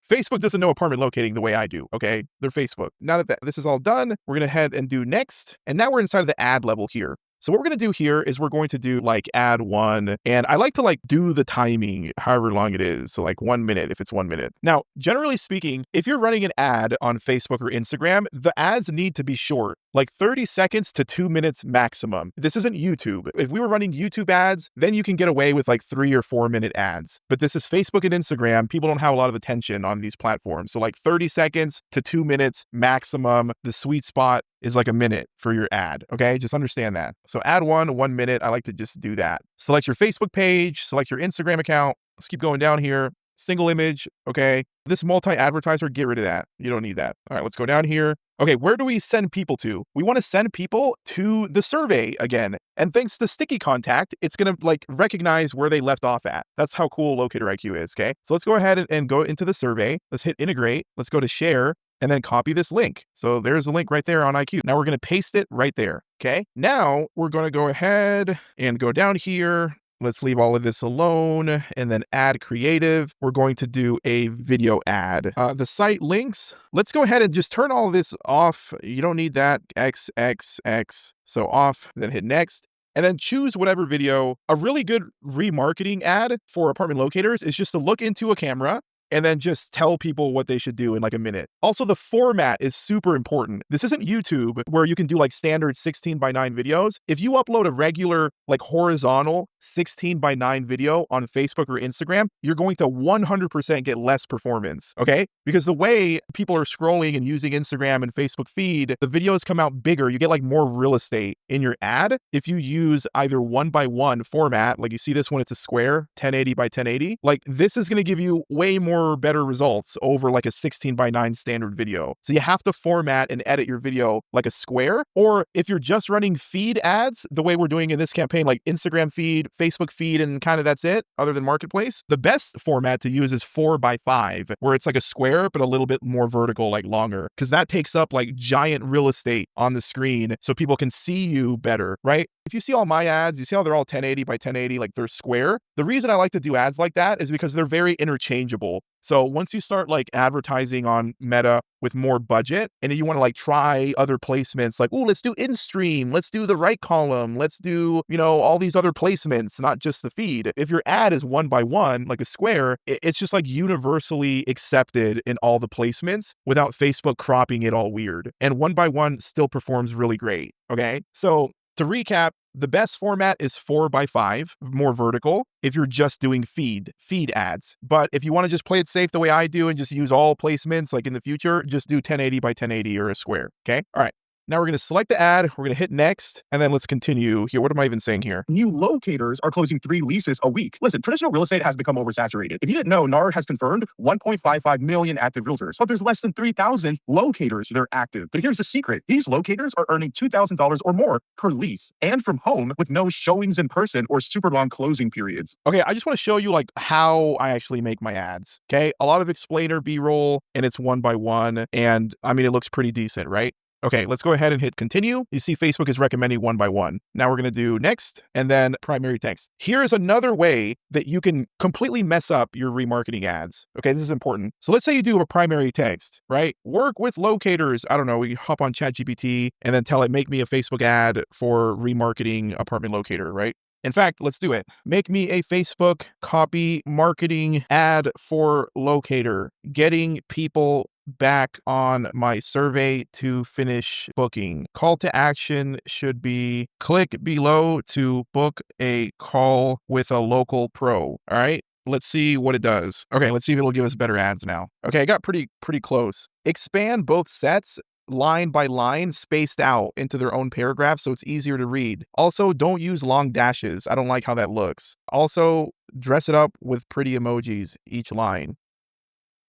Facebook doesn't know apartment locating the way I do, okay? They're Facebook. Now that this is all done, we're gonna head and do next. And now we're inside of the ad level here. So what we're going to do here is we're going to do like ad 1. And I like to like do the timing, however long it is. So like 1 minute, if it's 1 minute. Now, generally speaking, if you're running an ad on Facebook or Instagram, the ads need to be short, like 30 seconds to 2 minutes maximum. This isn't YouTube. If we were running YouTube ads, then you can get away with like 3 or 4 minute ads. But this is Facebook and Instagram. People don't have a lot of attention on these platforms. So like 30 seconds to 2 minutes maximum. The sweet spot is like a minute for your ad. Okay. Just understand that. So ad 1 minute. I like to just do that. Select your Facebook page, select your Instagram account. Let's keep going down here. Single image. Okay. This multi-advertiser, get rid of that. You don't need that. All right. Let's go down here. Okay. Where do we send people to? We want to send people to the survey again. And thanks to sticky contact, it's going to like recognize where they left off at. That's how cool Locator IQ is. Okay. So let's go ahead and go into the survey. Let's hit integrate. Let's go to share. And then copy this link. So there's a link right there on IQ. Now we're going to paste it right there. Okay. Now we're going to go ahead and go down here. Let's leave all of this alone and then add creative. We're going to do a video ad. The site links. Let's go ahead and just turn all of this off. You don't need that. XXX. So off, then hit next. And then choose whatever video. A really good remarketing ad for apartment locators is just to look into a camera and then just tell people what they should do in like a minute. Also, the format is super important. This isn't YouTube where you can do like standard 16:9 videos. If you upload a regular like horizontal 16:9 video on Facebook or Instagram, you're going to 100% get less performance, okay? Because the way people are scrolling and using Instagram and Facebook feed, the videos come out bigger. You get like more real estate in your ad. If you use either 1:1 format, like you see this one, it's a square, 1080 by 1080. Like this is gonna give you way more better results over like a 16:9 standard video. So you have to format and edit your video like a square. Or if you're just running feed ads, the way we're doing in this campaign, like Instagram feed, Facebook feed, and kind of that's it, other than marketplace, the best format to use is 4:5, where it's like a square, but a little bit more vertical, like longer, because that takes up like giant real estate on the screen so people can see you better, right? If you see all my ads, you see how they're all 1080 by 1080, like they're square. The reason I like to do ads like that is because they're very interchangeable. So once you start like advertising on Meta with more budget and you want to like try other placements, like, oh, let's do in-stream, let's do the right column, let's do, you know, all these other placements, not just the feed. If your ad is 1:1, like a square, it's just like universally accepted in all the placements without Facebook cropping it all weird. And 1:1 still performs really great. Okay. So to recap, the best format is 4:5, more vertical, if you're just doing feed ads. But if you want to just play it safe the way I do and just use all placements, like in the future, just do 1080 by 1080 or a square. Okay. All right. Now we're going to select the ad. We're going to hit next, and then let's continue here. What am I even saying here? New locators are closing 3 leases a week. Listen, traditional real estate has become oversaturated. If you didn't know, NAR has confirmed 1.55 million active realtors, but there's less than 3,000 locators that are active. But here's the secret. These locators are earning $2,000 or more per lease and from home with no showings in person or super long closing periods. Okay, I just want to show you like how I actually make my ads. Okay, a lot of explainer B-roll, and it's 1:1, and I mean, it looks pretty decent, right? Okay, let's go ahead and hit continue. You see Facebook is recommending 1:1. Now we're going to do next and then primary text. Here's another way that you can completely mess up your remarketing ads. Okay, this is important. So let's say you do a primary text, right? Work with locators. I don't know, we hop on ChatGPT and then tell it, make me a Facebook ad for remarketing apartment locator, right? In fact, let's do it. Make me a Facebook copy marketing ad for Locator, getting people back on my survey to finish booking. Call to action should be click below to book a call with a local pro. All right. Let's see what it does. Okay, let's see if it'll give us better ads now. Okay, I got pretty close. Expand both sets line by line, spaced out into their own paragraph so it's easier to read. Also, don't use long dashes. I don't like how that looks. Also, dress it up with pretty emojis each line.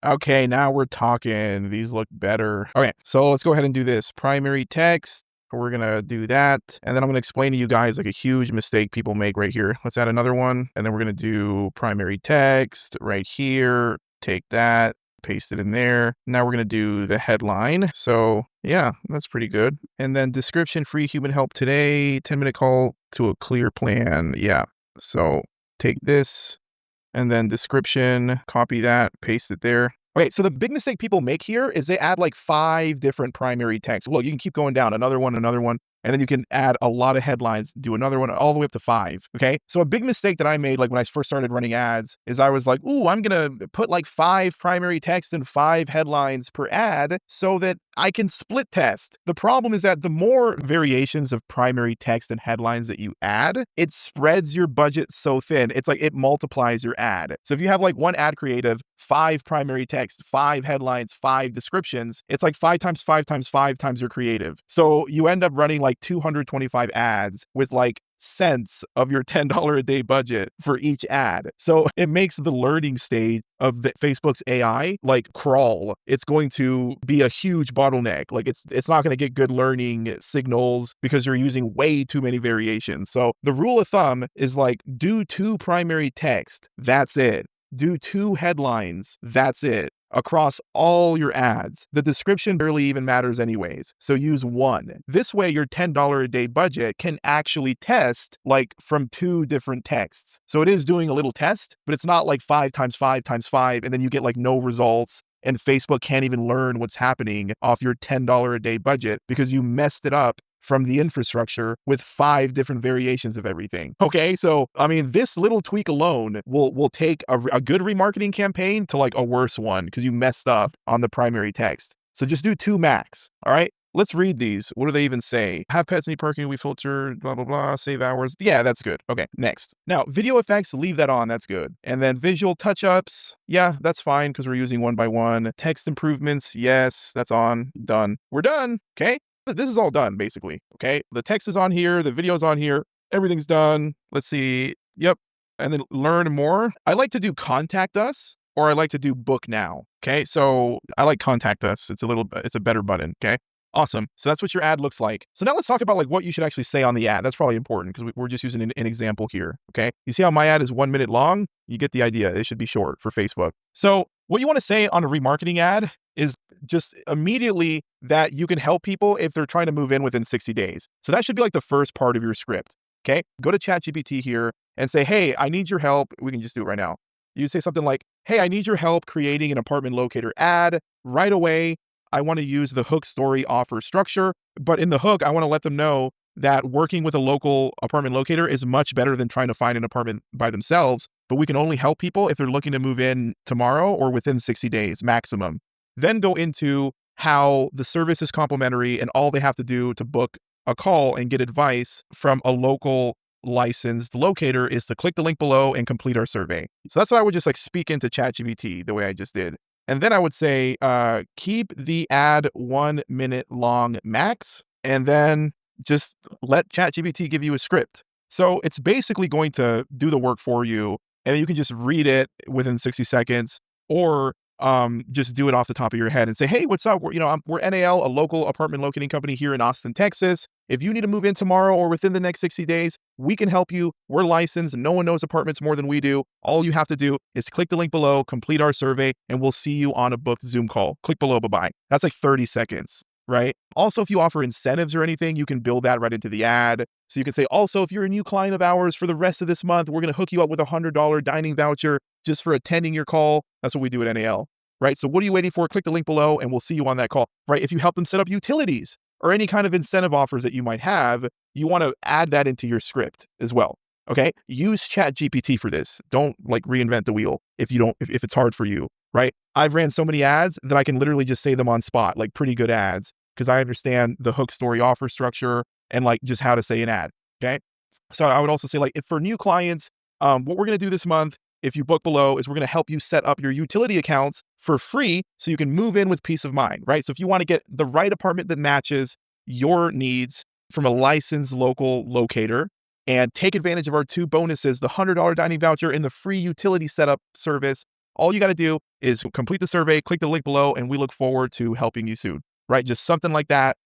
Okay, now we're talking. These look better. Okay, so let's go ahead and do this. Primary text. We're going to do that. And then I'm going to explain to you guys like a huge mistake people make right here. Let's add another one. And then we're going to do primary text right here. Take that, paste it in there. Now we're going to do the headline. So yeah, that's pretty good. And then description, free human help today, 10-minute call to a clear plan. Yeah. So take this. And then description, copy that, paste it there. Okay, so the big mistake people make here is they add like 5 different primary texts. Well, you can keep going down, another one, and then you can add a lot of headlines, do another one, all the way up to 5, okay? So a big mistake that I made, like when I first started running ads, is I was like, ooh, I'm gonna put like 5 primary text and 5 headlines per ad so that I can split test. The problem is that the more variations of primary text and headlines that you add, it spreads your budget so thin. It's like it multiplies your ad. So if you have like one ad creative, 5 primary text, 5 headlines, 5 descriptions, it's like 5 times 5 times 5 times your creative. So you end up running like 225 ads with like cents of your $10 a day budget for each ad. So it makes the learning stage of the Facebook's AI like crawl. It's going to be a huge bottleneck. Like it's not going to get good learning signals because you're using way too many variations. So the rule of thumb is like do 2 primary text. That's it. Do 2 headlines. That's it. Across all your ads. The description barely even matters anyways. So use 1. This way your $10 a day budget can actually test like from 2 different texts. So it is doing a little test, but it's not like 5 times 5 times 5 and then you get like no results and Facebook can't even learn what's happening off your $10 a day budget because you messed it up from the infrastructure with 5 different variations of everything. Okay, so I mean, this little tweak alone will take a good remarketing campaign to like a worse one because you messed up on the primary text. So just do 2 max. All right. Let's read these. What do they even say? Have pets need parking, we filter, blah, blah, blah, save hours. Yeah, that's good. Okay, next. Now, video effects, leave that on. That's good. And then visual touch-ups. Yeah, that's fine because we're using 1 by 1. Text improvements. Yes, that's on. Done. We're done. Okay. This is all done, basically, okay? The text is on here, the video's on here, everything's done. Let's see. Yep. And then learn more. I like to do contact us or I like to do book now, okay? So I like contact us. It's a better button, okay? Awesome. So that's what your ad looks like. So now let's talk about like what you should actually say on the ad. That's probably important because we're just using an example here, okay? You see how my ad is 1 minute long? You get the idea. It should be short for Facebook. So what you want to say on a remarketing ad is just immediately that you can help people if they're trying to move in within 60 days. So that should be like the first part of your script, okay? Go to ChatGPT here and say, hey, I need your help. We can just do it right now. You say something like, hey, I need your help creating an apartment locator ad right away. I want to use the hook story offer structure, but in the hook, I want to let them know that working with a local apartment locator is much better than trying to find an apartment by themselves, but we can only help people if they're looking to move in tomorrow or within 60 days maximum. Then go into how the service is complimentary and all they have to do to book a call and get advice from a local licensed locator is to click the link below and complete our survey. So that's what I would just like speak into ChatGPT the way I just did. And then I would say, keep the ad 1 minute long max, and then just let ChatGPT give you a script. So it's basically going to do the work for you, and then you can just read it within 60 seconds, or just do it off the top of your head and say, hey, what's up? We're NAL, a local apartment locating company here in Austin, Texas. If you need to move in tomorrow or within the next 60 days, we can help you. We're licensed. No one knows apartments more than we do. All you have to do is click the link below, complete our survey, and we'll see you on a booked Zoom call. Click below, bye-bye. That's like 30 seconds, right? Also, if you offer incentives or anything, you can build that right into the ad. So you can say, also, if you're a new client of ours for the rest of this month, we're going to hook you up with a $100 dining voucher just for attending your call. That's what we do at NAL. Right? So what are you waiting for? Click the link below and we'll see you on that call, right? If you help them set up utilities or any kind of incentive offers that you might have, you want to add that into your script as well. Okay. Use ChatGPT for this. Don't like reinvent the wheel if it's hard for you, right? I've ran so many ads that I can literally just say them on spot, like pretty good ads, because I understand the hook story offer structure and like just how to say an ad. Okay. So I would also say like if for new clients, what we're going to do this month, if you book below, is we're going to help you set up your utility accounts for free so you can move in with peace of mind, right? So if you want to get the right apartment that matches your needs from a licensed local locator, and take advantage of our 2 bonuses, the $100 dining voucher and the free utility setup service. All you got to do is complete the survey, click the link below, and we look forward to helping you soon, right? Just something like that,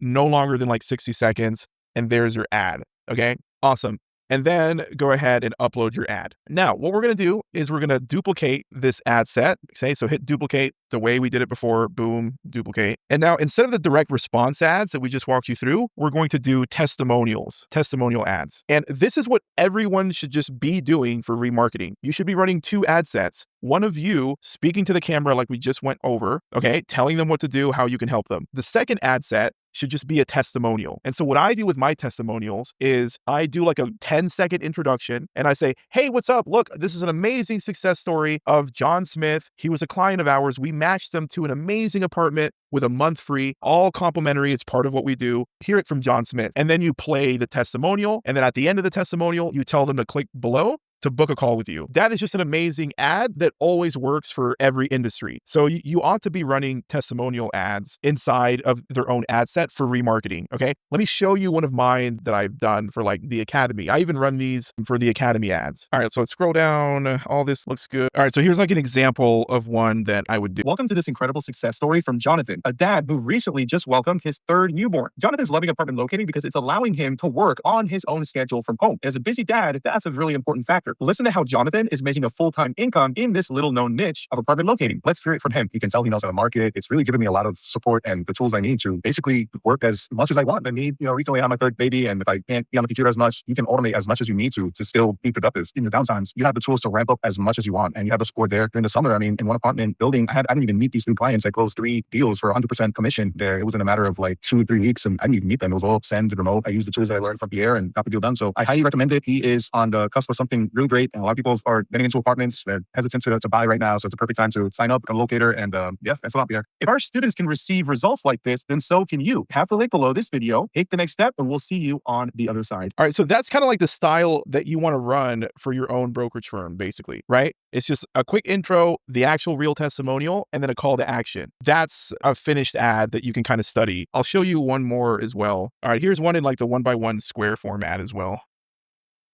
no longer than like 60 seconds, and there's your ad, okay? Awesome. And then go ahead and upload your ad. Now, what we're going to do is we're going to duplicate this ad set. Okay, so hit duplicate the way we did it before. Boom, duplicate. And now instead of the direct response ads that we just walked you through, we're going to do testimonials, testimonial ads. And this is what everyone should just be doing for remarketing. You should be running 2 ad sets. One of you speaking to the camera like we just went over, okay, telling them what to do, how you can help them. The second ad set should just be a testimonial. And so what I do with my testimonials is I do like a 10-second introduction and I say, hey, what's up? Look, this is an amazing success story of John Smith. He was a client of ours. We matched them to an amazing apartment with a month free, all complimentary. It's part of what we do. Hear it from John Smith. And then you play the testimonial. And then at the end of the testimonial, you tell them to click below to book a call with you. That is just an amazing ad that always works for every industry. So you ought to be running testimonial ads inside of their own ad set for remarketing, okay? Let me show you one of mine that I've done for like the Academy. I even run these for the Academy ads. All right, so let's scroll down. All this looks good. All right, so here's like an example of one that I would do. Welcome to this incredible success story from Jonathan, a dad who recently just welcomed his 3rd newborn. Jonathan's loving apartment locating because it's allowing him to work on his own schedule from home. As a busy dad, that's a really important factor. Listen to how Jonathan is making a full-time income in this little-known niche of apartment locating. Let's hear it from him. He can tell he knows how to market. It's really given me a lot of support and the tools I need to basically work as much as I want. I need, recently I have my 3rd baby, and if I can't be on the computer as much, you can automate as much as you need to still be productive. In the downtimes, you have the tools to ramp up as much as you want, and you have the support there. During the summer, I mean, in one apartment building, I didn't even meet these 3 clients. I closed 3 deals for 100% commission there. It was in a matter of like 2 or 3 weeks, and I didn't even meet them. It was all send, remote. I used the tools that I learned from Pierre and got the deal done. So I highly recommend it. He is on the cusp of something really great, and a lot of people are getting into apartments. They're hesitant to buy right now, so it's a perfect time to sign up on Locator. And yeah, that's a lot, Pierre. If our students can receive results like this, then so can you. Have the link below this video, take the next step, and we'll see you on the other side. All right, so that's kind of like the style that you want to run for your own brokerage firm, basically, right? It's just a quick intro, the actual real testimonial, and then a call to action. That's a finished ad that you can kind of study. I'll show you one more as well. All right, here's one in like the 1x1 square format as well.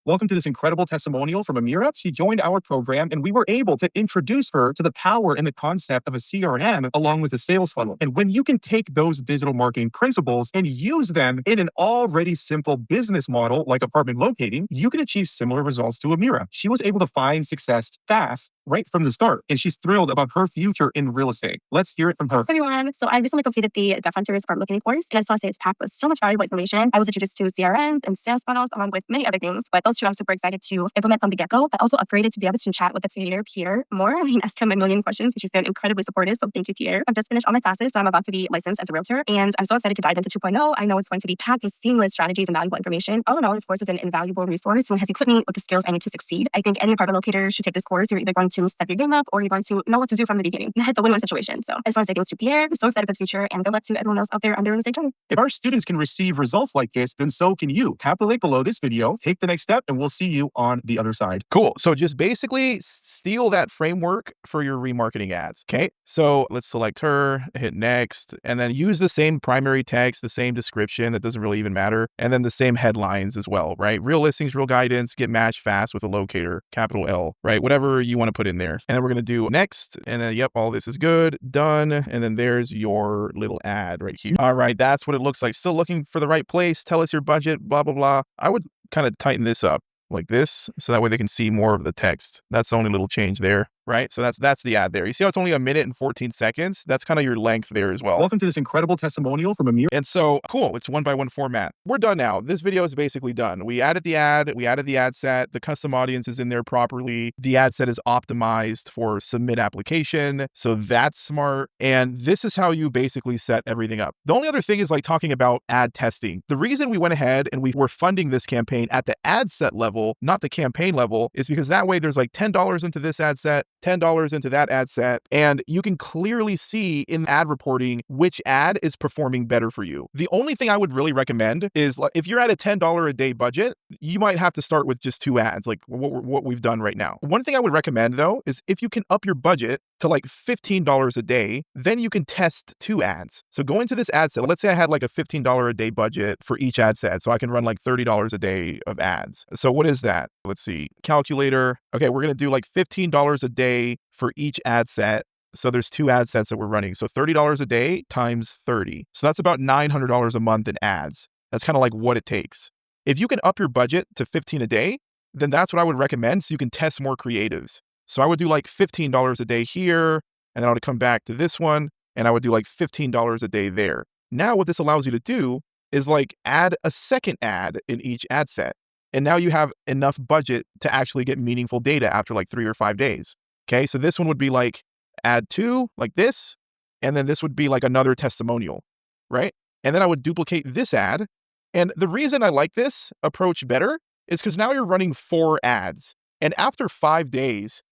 Welcome to this incredible testimonial from Amira. She joined our program, and we were able to introduce her to the power and the concept of a CRM along with a sales funnel. And when you can take those digital marketing principles and use them in an already simple business model like apartment locating, you can achieve similar results to Amira. She was able to find success fast right from the start, and she's thrilled about her future in real estate. Let's hear it from her. Hey everyone. So I recently completed the Deaf Hunters apartment locating course, and I just want to say it's packed with so much valuable information. I was introduced to CRM and sales funnels along with many other things, but those 2 I'm super excited to implement from the get-go. I also upgraded to be able to chat with the creator, Pierre, more. Asked him a million questions, which has been incredibly supportive. So thank you, Pierre. I've just finished all my classes, so I'm about to be licensed as a realtor, and I'm so excited to dive into 2.0. I know it's going to be packed with seamless strategies and valuable information. All in all, this course is an invaluable resource and has equipped me with the skills I need to succeed. I think any apartment locator should take this course. You're either going to step your game up or you're going to know what to do from the beginning. It's a win-win situation. So I just want to say thanks to Pierre. I'm so excited for the future, and good luck to everyone else out there on their real estate journey. If our students can receive results like this, then so can you. Tap the link below this video, take the next step, and we'll see you on the other side. Cool. So just basically steal that framework for your remarketing ads. Okay. So let's select her, hit next, and then use the same primary text, the same description. That doesn't really even matter. And then the same headlines as well, right? Real listings, real guidance, get matched fast with a locator, capital L, right? Whatever you want to put in there. And then we're going to do next. And then, yep, all this is good, done. And then there's your little ad right here. All right. That's what it looks like. Still looking for the right place. Tell us your budget, blah, blah, blah. I would kind of tighten this up like this, so that way they can see more of the text. That's the only little change there, right? So that's the ad there. You see how it's only 1 minute and 14 seconds? That's kind of your length there as well. Welcome to this incredible testimonial from Amir. And so, cool, it's 1x1 format. We're done now. This video is basically done. We added the ad set, the custom audience is in there properly. The ad set is optimized for submit application, so that's smart. And this is how you basically set everything up. The only other thing is like talking about ad testing. The reason we went ahead and we were funding this campaign at the ad set level, not the campaign level, is because that way there's like $10 into this ad set, $10 into that ad set, and you can clearly see in ad reporting which ad is performing better for you. The only thing I would really recommend is if you're at a $10 a day budget, you might have to start with just 2 ads, like what we've done right now. One thing I would recommend though is if you can up your budget to like $15 a day, then you can test 2 ads. So go into this ad set. Let's say I had like a $15 a day budget for each ad set. So I can run like $30 a day of ads. So what is that? Let's see, calculator. Okay, we're going to do like $15 a day for each ad set. So there's 2 ad sets that we're running. So $30 a day times 30. So that's about $900 a month in ads. That's kind of like what it takes. If you can up your budget to 15 a day, then that's what I would recommend so you can test more creatives. So I would do like $15 a day here, and then I would come back to this one, and I would do like $15 a day there. Now what this allows you to do is like add a second ad in each ad set. And now you have enough budget to actually get meaningful data after like 3 or 5 days. Okay, so this one would be like add 2, like this, and then this would be like another testimonial, right? And then I would duplicate this ad. And the reason I like this approach better is because now you're running 4 ads. And after 5 days,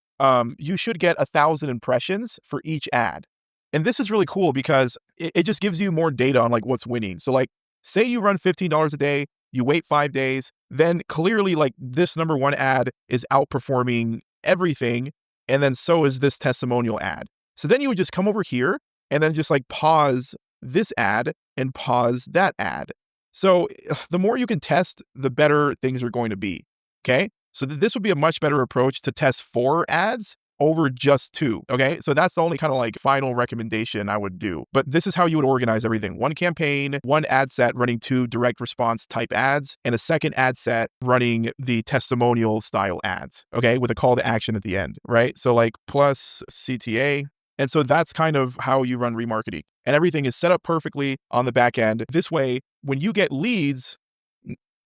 you should get 1,000 impressions for each ad. And this is really cool because it just gives you more data on like what's winning. So like, say you run $15 a day, you wait 5 days, then clearly like this number 1 ad is outperforming everything. And then so is this testimonial ad. So then you would just come over here and then just like pause this ad and pause that ad. So the more you can test, the better things are going to be. Okay. So this would be a much better approach to test 4 ads over just 2. Okay. So that's the only kind of like final recommendation I would do. But this is how you would organize everything. 1 campaign, 1 ad set running 2 direct response type ads, and a second ad set running the testimonial style ads. Okay. With a call to action at the end. Right. So like plus CTA. And so that's kind of how you run remarketing. And everything is set up perfectly on the back end. This way, when you get leads,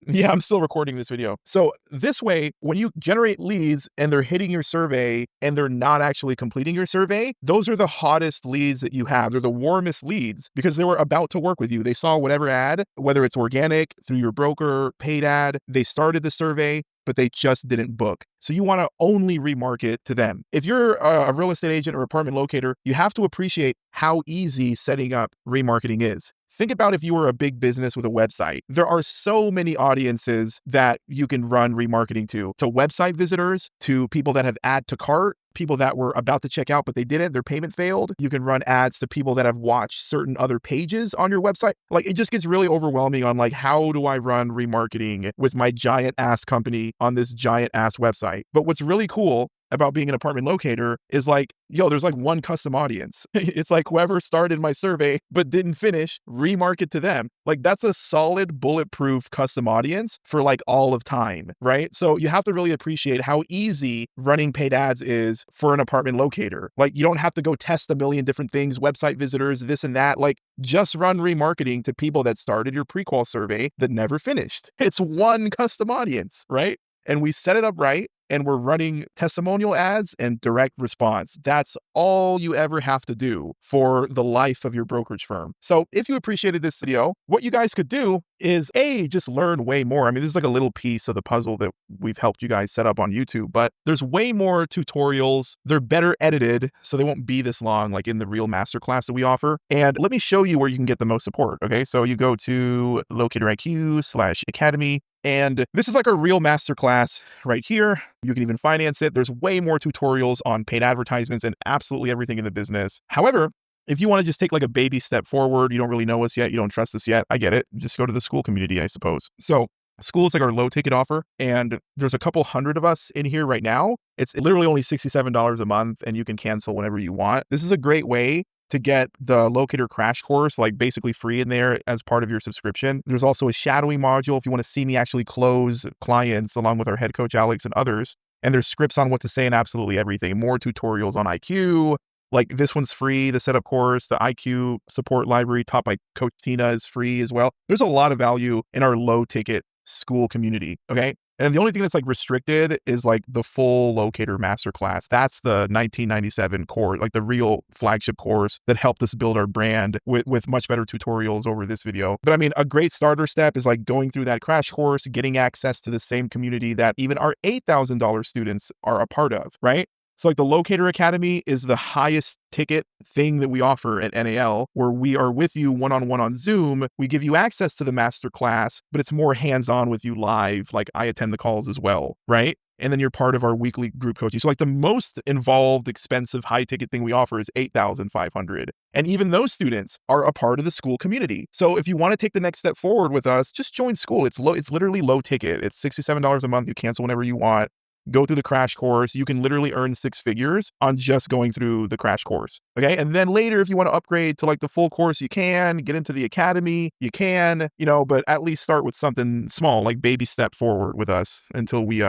yeah, I'm still recording this video. So this way, when you generate leads and they're hitting your survey and they're not actually completing your survey, those are the hottest leads that you have. They're the warmest leads because they were about to work with you. They saw whatever ad, whether it's organic, through your broker, paid ad, they started the survey, but they just didn't book. So you want to only remarket to them. If you're a real estate agent or apartment locator, you have to appreciate how easy setting up remarketing is. Think about if you were a big business with a website. There are so many audiences that you can run remarketing to website visitors, to people that have add to cart, people that were about to check out, but they didn't, their payment failed. You can run ads to people that have watched certain other pages on your website. Like it just gets really overwhelming on like, how do I run remarketing with my giant ass company on this giant ass website? But what's really cool about being an apartment locator is like, yo, there's like 1 custom audience. It's like whoever started my survey but didn't finish, remarket to them. Like that's a solid bulletproof custom audience for like all of time, right? So you have to really appreciate how easy running paid ads is for an apartment locator. Like you don't have to go test a million different things, website visitors, this and that. Like just run remarketing to people that started your pre-qual survey that never finished. It's 1 custom audience, right? And we set it up right. And we're running testimonial ads and direct response. That's all you ever have to do for the life of your brokerage firm. So if you appreciated this video, what you guys could do is just learn way more. I mean, this is like a little piece of the puzzle that we've helped you guys set up on YouTube, but there's way more tutorials. They're better edited, so they won't be this long like in the real masterclass that we offer. And let me show you where you can get the most support. Okay, so you go to LocatorIQ/Academy. And this is like a real masterclass right here. You can even finance it. There's way more tutorials on paid advertisements and absolutely everything in the business. However, if you want to just take like a baby step forward, you don't really know us yet, you don't trust us yet, I get it. Just go to the school community, I suppose. So school is like our low ticket offer. And there's a couple hundred of us in here right now. It's literally only $67 a month and you can cancel whenever you want. This is a great way to get the Locator crash course, like basically free in there as part of your subscription. There's also a shadowing module if you want to see me actually close clients along with our head coach, Alex, and others. And there's scripts on what to say and absolutely everything. More tutorials on IQ. Like this one's free, the setup course, the IQ support library taught by Coach Tina is free as well. There's a lot of value in our low ticket school community. Okay. And the only thing that's like restricted is like the full Locator masterclass. That's the 1997 course, like the real flagship course that helped us build our brand with much better tutorials over this video. But I mean, a great starter step is like going through that crash course, getting access to the same community that even our $8,000 students are a part of, right? So like the Locator Academy is the highest ticket thing that we offer at NAL, where we are with you one-on-one on Zoom. We give you access to the master class, but it's more hands-on with you live. Like I attend the calls as well, right? And then you're part of our weekly group coaching. So like the most involved, expensive, high ticket thing we offer is $8,500. And even those students are a part of the school community. So if you want to take the next step forward with us, just join school. It's literally low ticket. It's $67 a month. You cancel whenever you want. Go through the crash course. You can literally earn 6 figures on just going through the crash course. Okay. And then later, if you want to upgrade to like the full course, you can get into the academy, you can, but at least start with something small, like baby step forward with us until we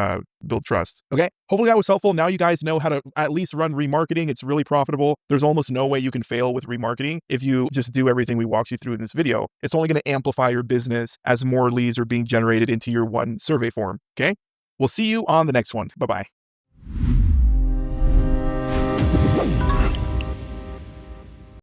build trust. Okay. Hopefully that was helpful. Now you guys know how to at least run remarketing. It's really profitable. There's almost no way you can fail with remarketing if you just do everything we walked you through in this video. It's only going to amplify your business as more leads are being generated into your one survey form. Okay. We'll see you on the next one. Bye-bye.